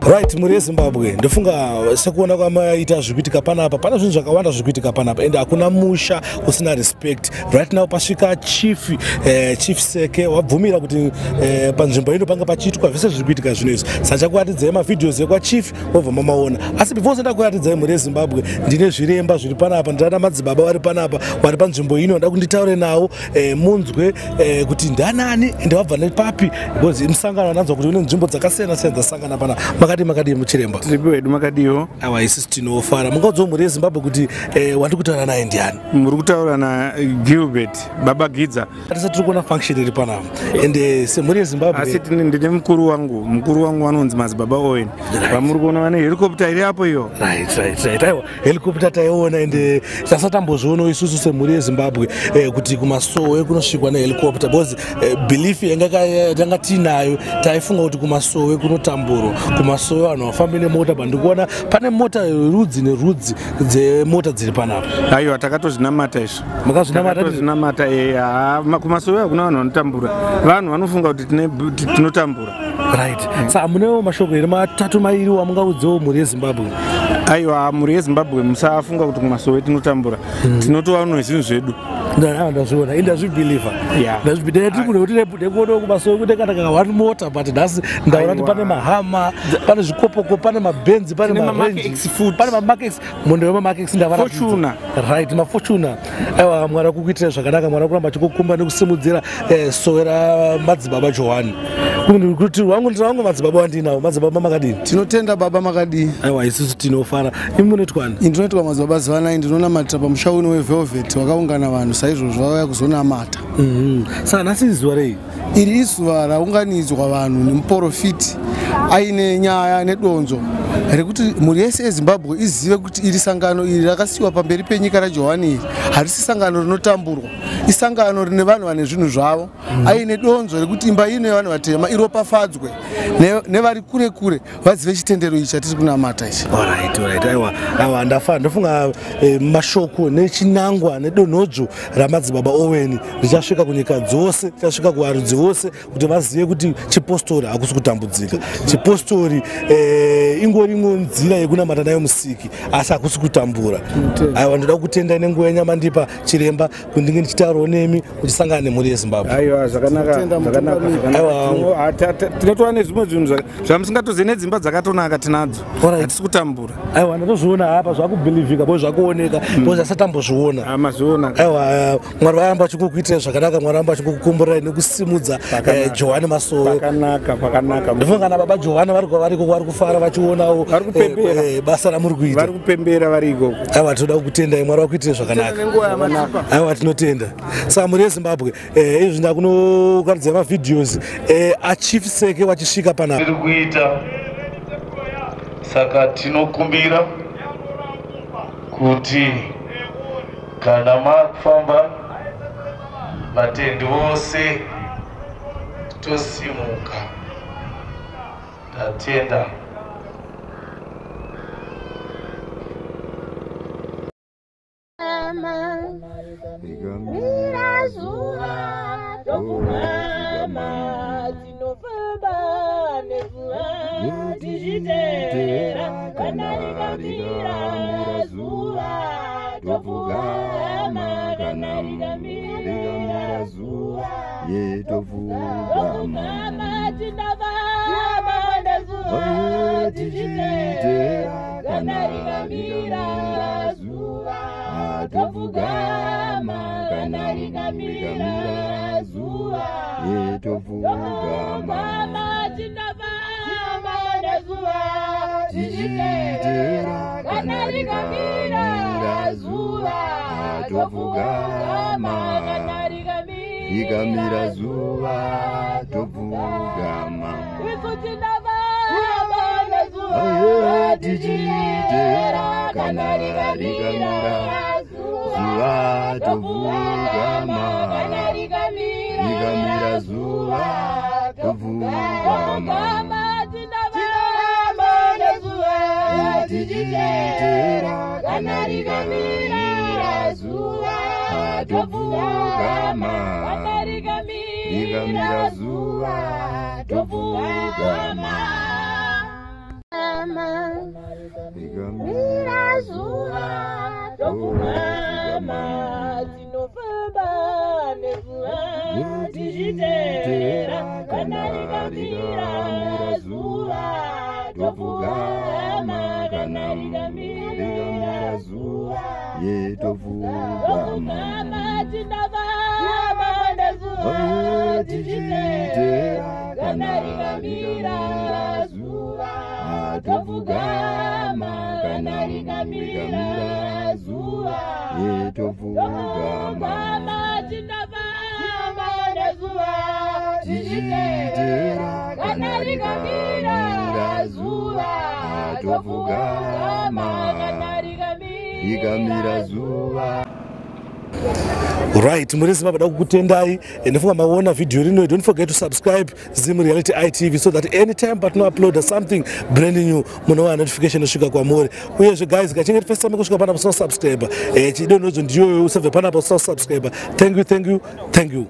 Right, muri Zimbabwe ndofunga sekuona kwamaita zvikuitika panapa pana zvinhu zvakawanda zvikuitika panapa ende hakuna musha usina respect. Right now pasvika chief Seke wabvumira kuti panzvimbo ino panga pachiitwa zvese zvikuitika zvinezvi. Sachakuratidzai mavideos ekwa chief wobva mamaona. Asi before ndakuratidzai muri Zimbabwe ndine zviremba zviri panapa, ndana madzibaba vari panapa vari panzvimbo ino nda kunditaure nawo munzwe kuti ndanani ende wabva nepapi because musangano wananzwa kuti une nzvimbo dzakasiyana siyana dzasangana pana makadi muchiremba tiripedu makadiyo awa isusu tinofara mungaudzawo muri Zimbabwe kuti wandi kutaura naye ndiani? Muri kutaura naGilbert baba Gidza. Atisati tiri kuona function iri panapa ende semuri Zimbabwe asi ndine mukuru wangu anonzi Madzibaba Owen vamuri kuona vane helicopter iri apo iyo. Right aiwa helicopter taiona ende tasatambozvionawo isusu semuri Zimbabwe kuti kumasowe kunosvikwa nehelicopter because belief yanga tinayo taifunga kuti kumasowe kunotamburwa kumasowe vanhu vafambi nemota bandikuona pane mota rudzi nerudzi dzemota dziri panapa. Aiwa takatozvinamata izvo. Makazvinamata kumasowe hakuna vanhu vanotambura, vanhu vanofunga kuti tinotambura. Right. Saka munewo mashoko ere matatu mairi wamungaudzawo muri yeZimbabwe? Aiwa muri yeZimbabwe musafunga kuti kumasowe tinotambura, tinotova nezvinhu zvedu. Ndazviona indazvibhiliva ndazvibhiliva kuti kuona kumasowe kuti kana wari mota but nhasi ndaona kuti pane mahama pane zvikopoko pane mabhenzi pane marenji pane mamakex munhu wemamakex Fortuna. Right mafortuna aiwa mwari akukuitira zvakanaka mwari akuramba achikukumba nekusimudzira sowe ramadzibaba Johane kuti wangu madzibaba wandinawo madzibaba makadini tinotenda baba makadini aiwa isusu tinofara imi munotwani ndinoitwa madzibaba zivanai ndinonamatira pamusha uno wevelvet wakaungana vanhu saizvozvo vauya kuzonamata. Saka nhasi izuva rei iri izuva raunganidzwa vanhu nemuprofiti aine nyaya nedonzo rekuti mhuri yese yeZimbabwe izive kuti iri sangano iri rakasiyiwa pamberi penyika raJohane iri harisi sangano rinotamburwa, isangano rine vanhu vane zvinhu zvavo aine donzo rekuti imba ino yevanhu vatema iropafadzwe nevari kure kure vazive chitendero ichi chatiri kunamata ichi. Alright aiwa ndofunga mashoko nechinangwa nedonhodzvo ramadzibaba Owen richasvika kunyika dzose richasvika kuvarudzi vose kuti vazive kuti chipostori hakusi kutambudzika, chipostori ingori imwe nzira yekunamata nayo musiki asi hakusi kutambura. Aiwa ndoda kutenda nenguva yenyama ndipa chiremba kundinge ndichitaurawo nemi kuchisangana nemhuri yeZimbabwe. Aiwa zvakanaka tinotova nezvimwe zvinhu zvamusingatozive nedzimba dzakatonaka tinadzo hatisi kutambura. Aiwa ndatozviona hapa zvakubhilivhika bo zvakuoneka bo zvasatambozviona mazviona. Aiwa mwari varamba achikukuitira zvakanaka, mwari varamba achikukumburai nekusimudza Johane Masowe. Pakanaka ndofunga na baba Johane variko vari kufara vachionawo basa ramuri kuita vari kupembera vari ikoko. Aiwa toda kukutendai mwari vakuitire zvakanaka. Aiwa tinotenda. Saka muri yeZimbabwe izvi ndakunokaridza mavideos achief Seke wachisvika panapa tiri kuita. Saka tinokumbira kuti kana mafamba vatendi vose tosimuka tatenda. Ikamira zuva topfugama tichiteera kana rikamira zuva topfugama ikamira Rigamira zuva tovugama tichitera kana rigamira zuva tovugama rigamira zuva tovugama rigamira zuva tovugama tinofamba nezuva tichitera kana rigamira zuva tovugama kana rigamira zuva tovugama tinofamba nezuva tichitera kana rigamira zuva tovugama kana rigamira zuva tovugama tinofamba nezuva tichitera kana rigamira zuva tovugama kana rigamira zuva. Right, Murezi Baba kutendai ndifunga maona video rino. Don't forget to subscribe Zim Reality ITV so that anytime but no upload something brand new munowa notification osvika kwamuri. Uyezve guys kachingeti first time kusvika pana subscriber chidonozvo ndiyo usabve pana subscriber. Thank you.